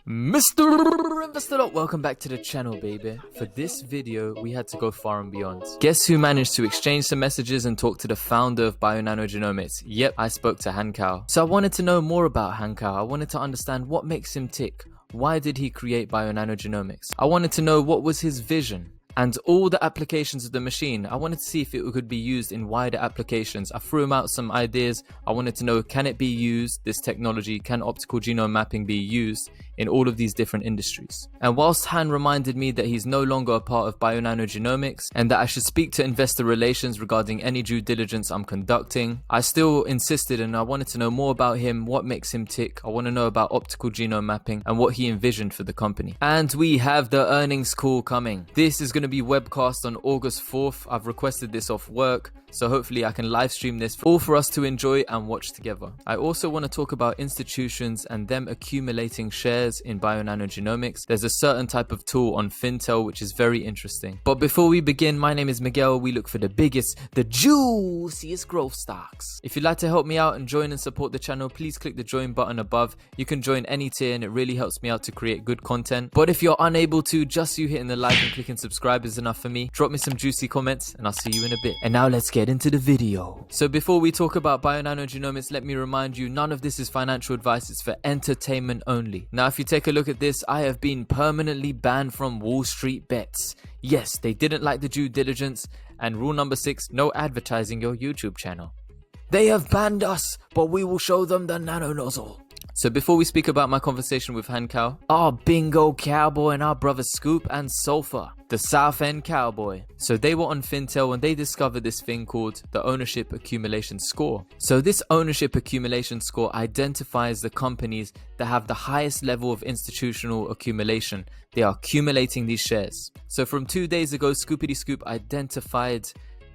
Mr. Investor, welcome back to the channel, baby. For this video, we had to go far and beyond. Guess who managed to exchange some messages and talk to the founder of Bionano Genomics? Yep, I spoke to Hankao. So I wanted to know more about Hankao. I wanted to understand what makes him tick. Why did he create Bionano Genomics? I wanted to know what was his vision. And all the applications of the machine, I wanted to see if it could be used in wider applications. I threw him out some ideas. I wanted to know, can it be used, this technology, can optical genome mapping be used in all of these different industries? And whilst Han reminded me that he's no longer a part of Bionano Genomics and that I should speak to investor relations regarding any due diligence I'm conducting, I still insisted and I wanted to know more about him, what makes him tick. I want to know about optical genome mapping and what he envisioned for the company. And we have the earnings call coming. This is going to be webcast on August 4th. I've requested this off work, so hopefully I can live stream this all for us to enjoy and watch together. I also want to talk about institutions and them accumulating shares in Bionano Genomics. There's a certain type of tool on Fintel which is very interesting. But before we begin, my name is Miguel. We look for the biggest, the juiciest growth stocks. If you'd like to help me out and join and support the channel, please click the join button above. You can join any tier and it really helps me out to create good content. But if you're unable to, just you hitting the like and clicking subscribe is enough for me. Drop me some juicy comments and I'll see you in a bit. And now let's get into the video. So before we talk about Bionano Genomics, let me remind you, none of this is financial advice. It's for entertainment only. Now, if you take a look at this, I have been permanently banned from Wall Street bets. Yes, they didn't like the due diligence. And rule number 6, no advertising your YouTube channel. They have banned us, but we will show them the nano nozzle. So before we speak about my conversation with Hankao, our Bngo cowboy and our brother Scoop and Sulfur, the South End cowboy. So they were on Fintel and they discovered this thing called the ownership accumulation score. So this ownership accumulation score identifies the companies that have the highest level of institutional accumulation. They are accumulating these shares. So from 2 days ago, Scoopity Scoop identified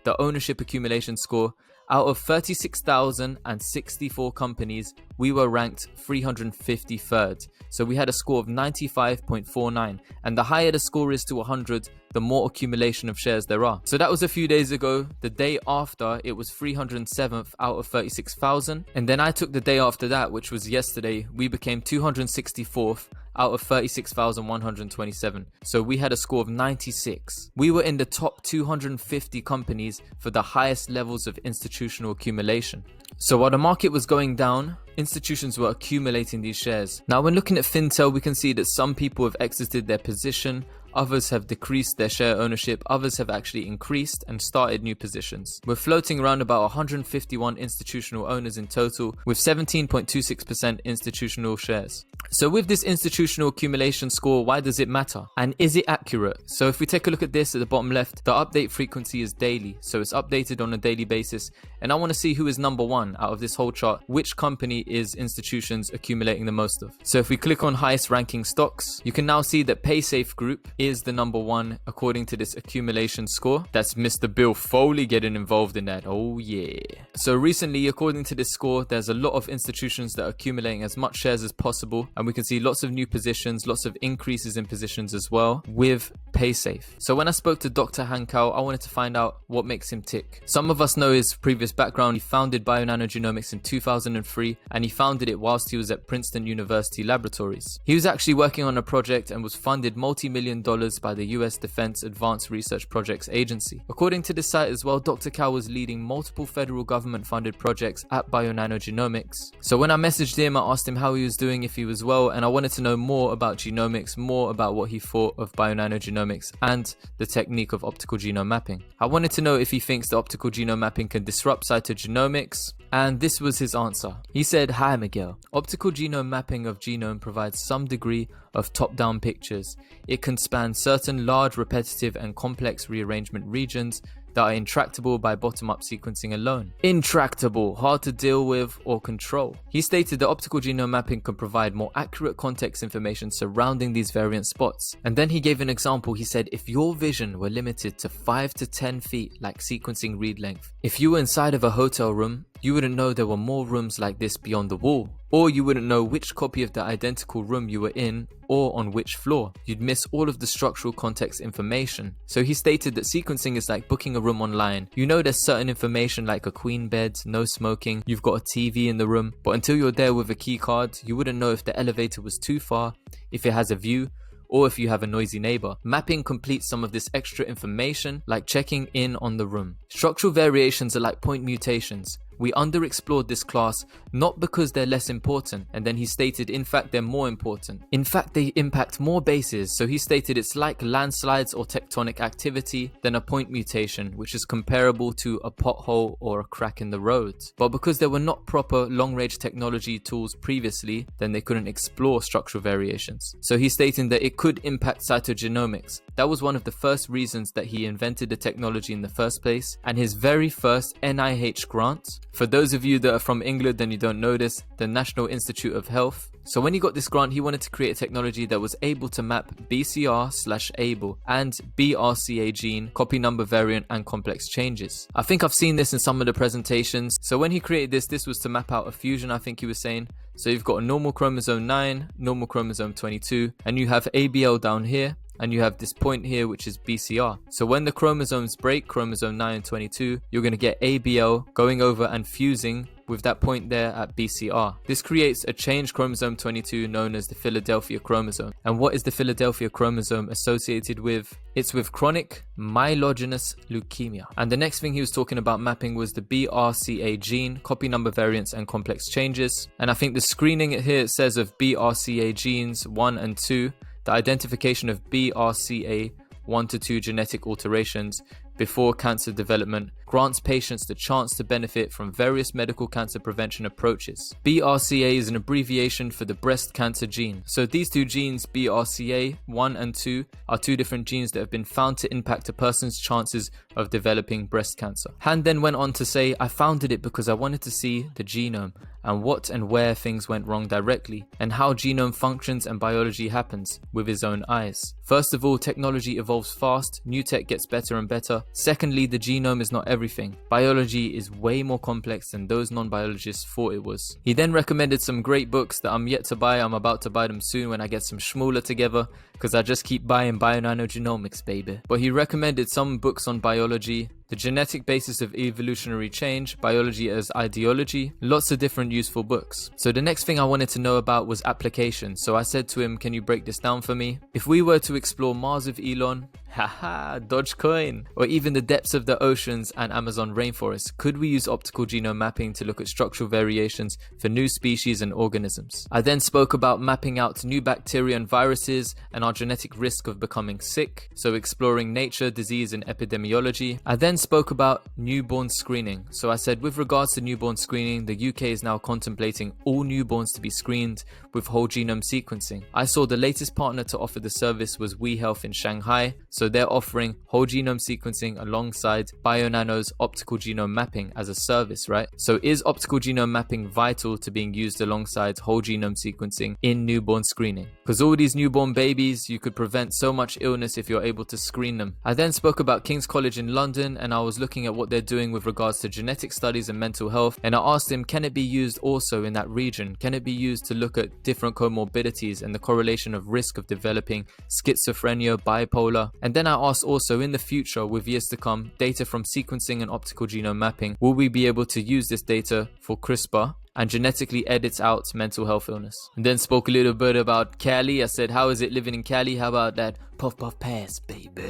the ownership accumulation score. Out of 36,064 companies, we were ranked 353rd. So we had a score of 95.49. And the higher the score is to 100, the more accumulation of shares there are. So that was a few days ago. The day after, it was 307th out of 36,000. And then I took the day after that, which was yesterday. We became 264th out of 36,127. So we had a score of 96. We were in the top 250 companies for the highest levels of institutional accumulation. So while the market was going down, institutions were accumulating these shares. Now when looking at Fintel, we can see that some people have exited their position, others have decreased their share ownership, others have actually increased and started new positions. We're floating around about 151 institutional owners in total with 17.26% institutional shares. So with this institutional accumulation score, why does it matter? And is it accurate? So if we take a look at this at the bottom left, the update frequency is daily. So it's updated on a daily basis. And I want to see who is number one out of this whole chart. Which company is institutions accumulating the most of? So if we click on highest ranking stocks, you can now see that PaySafe Group is the number one according to this accumulation score. That's Mr. Bill Foley getting involved in that. Oh yeah. So recently, according to this score, there's a lot of institutions that are accumulating as much shares as possible. And we can see lots of new positions, lots of increases in positions as well with PaySafe. So when I spoke to Dr. Hankao, I wanted to find out what makes him tick. Some of us know his previous background. He founded Bionano Genomics in 2003 and he founded it whilst he was at Princeton University Laboratories. He was actually working on a project and was funded multi-million dollars by the US Defense Advanced Research Projects Agency. According to this site as well, Dr. Kao was leading multiple federal government funded projects at Bionano Genomics. So when I messaged him, I asked him how he was doing, if he was well, and I wanted to know more about genomics, more about what he thought of Bionano Genomics and the technique of optical genome mapping. I wanted to know if he thinks the optical genome mapping can disrupt cytogenomics, and this was his answer. He said, "Hi Miguel, optical genome mapping of genome provides some degree of top-down pictures. It can span certain large, repetitive and complex rearrangement regions that are intractable by bottom-up sequencing alone." Intractable, hard to deal with or control. He stated that optical genome mapping can provide more accurate context information surrounding these variant spots. And then he gave an example. He said, if your vision were limited to 5 to 10 feet like sequencing read length, if you were inside of a hotel room you wouldn't know there were more rooms like this beyond the wall. Or you wouldn't know which copy of the identical room you were in or on which floor. You'd miss all of the structural context information. So he stated that sequencing is like booking a room online. You know there's certain information like a queen bed, no smoking, you've got a TV in the room, but until you're there with a key card, you wouldn't know if the elevator was too far, if it has a view, or if you have a noisy neighbor. Mapping completes some of this extra information, like checking in on the room. Structural variations are like point mutations. We underexplored this class not because they're less important, and then he stated in fact they're more important. In fact they impact more bases, so he stated it's like landslides or tectonic activity than a point mutation, which is comparable to a pothole or a crack in the road. But because there were not proper long-range technology tools previously, then they couldn't explore structural variations. So he's stating that it could impact cytogenomics. That was one of the first reasons that he invented the technology in the first place, and his very first NIH grant. For those of you that are from England and you don't know this, the National Institute of Health. So when he got this grant, he wanted to create a technology that was able to map BCR/ABL and BRCA gene, copy number variant and complex changes. I think I've seen this in some of the presentations. So when he created this was to map out a fusion, I think he was saying. So you've got a normal chromosome 9, normal chromosome 22, and you have ABL down here. And you have this point here, which is BCR. So when the chromosomes break, chromosome 9 and 22, you're going to get ABL going over and fusing with that point there at BCR. This creates a changed chromosome 22 known as the Philadelphia chromosome. And what is the Philadelphia chromosome associated with? It's with chronic myelogenous leukemia. And the next thing he was talking about mapping was the BRCA gene, copy number variants and complex changes. And I think the screening here it says of BRCA genes 1 and 2, the identification of BRCA 1 to 2 genetic alterations before cancer development grants patients the chance to benefit from various medical cancer prevention approaches. BRCA is an abbreviation for the breast cancer gene. So these two genes, BRCA 1 and 2, are two different genes that have been found to impact a person's chances of developing breast cancer. Han then went on to say, I founded it because I wanted to see the genome and what and where things went wrong directly, and how genome functions and biology happens with his own eyes. First of all, technology evolves fast, new tech gets better and better. Secondly, the genome is not everything. Biology is way more complex than those non-biologists thought it was. He then recommended some great books that I'm yet to buy. I'm about to buy them soon when I get some schmooler together, because I just keep buying Bionano Genomics, baby. But he recommended some books on biology, the genetic basis of evolutionary change, biology as ideology, lots of different useful books. So the next thing I wanted to know about was application. So I said to him, can you break this down for me? If we were to explore Mars with Elon, haha, Dogecoin, or even the depths of the oceans and Amazon rainforest, could we use optical genome mapping to look at structural variations for new species and organisms? I then spoke about mapping out new bacteria and viruses and our genetic risk of becoming sick, so exploring nature, disease and epidemiology. I then spoke about newborn screening. So I said with regards to newborn screening, the UK is now contemplating all newborns to be screened with whole genome sequencing. I saw the latest partner to offer the service was WeHealth in Shanghai, so they're offering whole genome sequencing alongside Bionano's optical genome mapping as a service, right? So is optical genome mapping vital to being used alongside whole genome sequencing in newborn screening? Because all these newborn babies, you could prevent so much illness if you're able to screen them. I then spoke about King's College in London, and I was looking at what they're doing with regards to genetic studies and mental health, and I asked him, can it be used also in that region? Can it be used to look at different comorbidities and the correlation of risk of developing schizophrenia, bipolar? And then I asked also, in the future, with years to come, data from sequencing and optical genome mapping, will we be able to use this data for CRISPR and genetically edits out mental health illness? And then spoke a little bit about Cali. I said, how is it living in Cali? How about that puff puff pass, baby?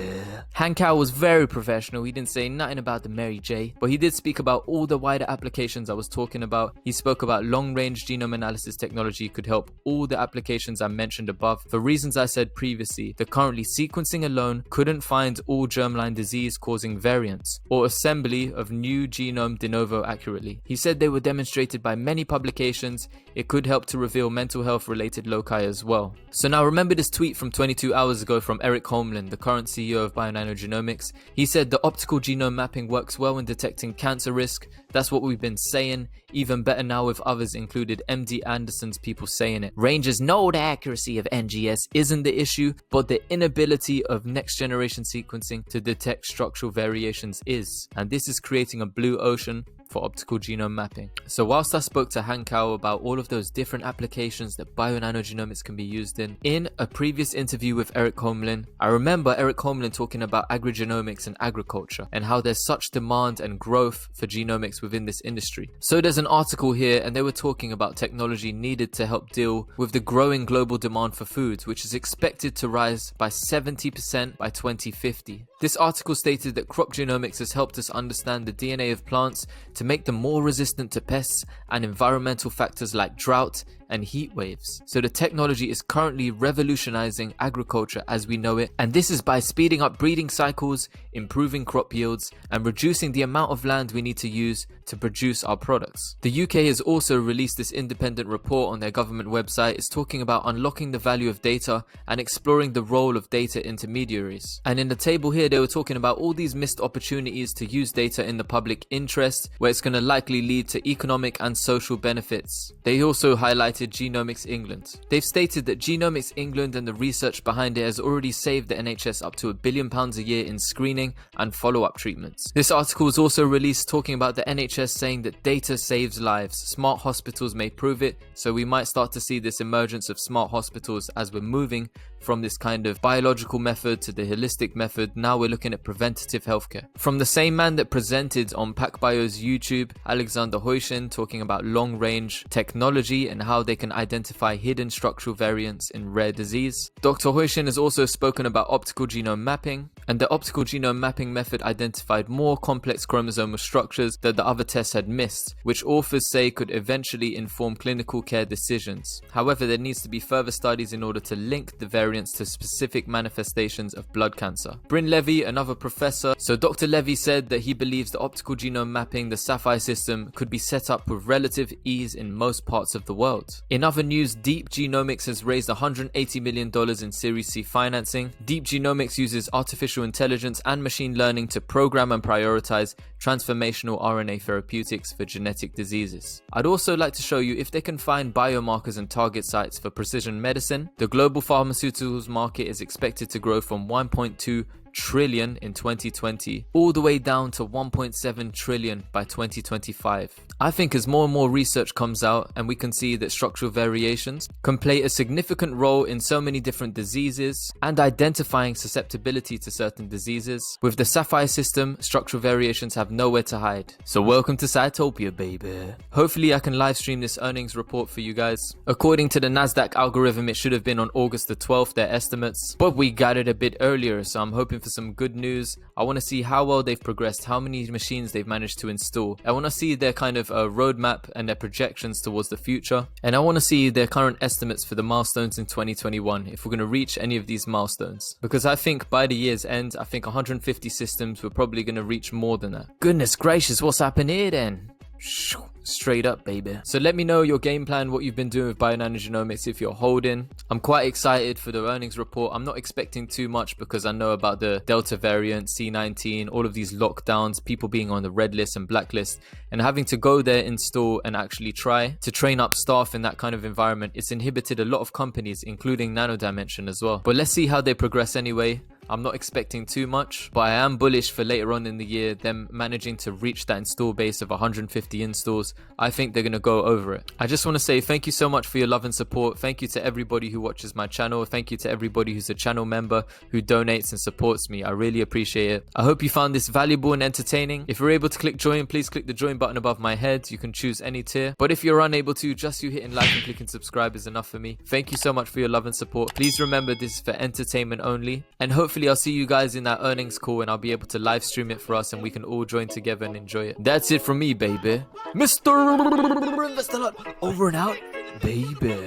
Han Kao was very professional. He didn't say nothing about the Mary J, but he did speak about all the wider applications I was talking about. He spoke about long-range genome analysis technology could help all the applications I mentioned above. For reasons I said previously, the currently sequencing alone couldn't find all germline disease causing variants or assembly of new genome de novo accurately. He said they were demonstrated by many publications. It could help to reveal mental health related loci as well. So now remember this tweet from 22 hours ago from Eric Holmlin, the current CEO of Bionano Genomics. He said the optical genome mapping works well in detecting cancer risk. That's what we've been saying. Even better now with others included MD Anderson's people saying it. Rangers know the accuracy of NGS isn't the issue, but the inability of next generation sequencing to detect structural variations is. And this is creating a blue ocean for optical genome mapping. So whilst I spoke to Han Kao about all of those different applications that bio-nanogenomics can be used in a previous interview with Eric Holmlin, I remember Eric Holmlin talking about agrigenomics and agriculture and how there's such demand and growth for genomics within this industry. So there's an article here and they were talking about technology needed to help deal with the growing global demand for food, which is expected to rise by 70% by 2050. This article stated that crop genomics has helped us understand the DNA of plants to make them more resistant to pests and environmental factors like drought and heat waves. So the technology is currently revolutionizing agriculture as we know it, and this is by speeding up breeding cycles, improving crop yields, and reducing the amount of land we need to use to produce our products. The UK has also released this independent report on their government website. It's talking about unlocking the value of data and exploring the role of data intermediaries. And in the table here, they were talking about all these missed opportunities to use data in the public interest, where it's going to likely lead to economic and social benefits. They also highlighted Genomics England. They've stated that Genomics England and the research behind it has already saved the NHS up to £1 billion a year in screening and follow-up treatments. This article was also released talking about the NHS saying that data saves lives. Smart hospitals may prove it, so we might start to see this emergence of smart hospitals as we're moving from this kind of biological method to the holistic method. Now we're looking at preventative healthcare. From the same man that presented on PacBio's YouTube, Alexander Hoyshin, talking about long-range technology and how they can identify hidden structural variants in rare disease. Dr. Hoyshin has also spoken about optical genome mapping, and the optical genome mapping method identified more complex chromosomal structures that the other tests had missed, which authors say could eventually inform clinical care decisions. However, there needs to be further studies in order to link the variants to specific manifestations of blood cancer. Bryn Levy, another professor, so Dr. Levy said that he believes the optical genome mapping, the Sapphire system, could be set up with relative ease in most parts of the world. In other news, Deep Genomics has raised $180 million in Series C financing. Deep Genomics uses artificial intelligence and machine learning to program and prioritize transformational RNA therapeutics for genetic diseases. I'd also like to show you if they can find biomarkers and target sites for precision medicine. The global pharmaceuticals market is expected to grow from 1.2 trillion in 2020 all the way down to 1.7 trillion by 2025. I think as more and more research comes out and we can see that structural variations can play a significant role in so many different diseases and identifying susceptibility to certain diseases, with the Sapphire system, structural variations have nowhere to hide. So welcome to Cytopia, baby. Hopefully I can live stream this earnings report for you guys. According to the Nasdaq algorithm, it should have been on August the 12th, their estimates, but we got it a bit earlier, so I'm hoping for some good news. I want to see how well they've progressed, how many machines they've managed to install. I want to see their kind of roadmap and their projections towards the future, and I want to see their current estimates for the milestones in 2021, if we're going to reach any of these milestones, because I think by the year's end, I think 150 systems, we're probably going to reach more than that. Goodness gracious, what's happened here then? Straight up, baby. So let me know your game plan, what you've been doing with Bionanogenomics if you're holding. I'm quite excited for the earnings report. I'm not expecting too much because I know about the Delta variant, C19, all of these lockdowns, people being on the red list and blacklist, and having to go there, install, and actually try to train up staff in that kind of environment. It's inhibited a lot of companies, including Nano Dimension as well. But let's see how they progress anyway. I'm not expecting too much, but I am bullish for later on in the year, them managing to reach that install base of 150 installs. I think they're going to go over it. I just want to say thank you so much for your love and support. Thank you to everybody who watches my channel. Thank you to everybody who's a channel member, who donates and supports me. I really appreciate it. I hope you found this valuable and entertaining. If you're able to click join, please click the join button above my head. You can choose any tier, but if you're unable to, just you hitting like and clicking subscribe is enough for me. Thank you so much for your love and support. Please remember, this is for entertainment only, and hopefully I'll see you guys in that earnings call and I'll be able to live stream it for us and we can all join together and enjoy it. That's it from me, baby. Mr. Invest a Lot, over and out, baby.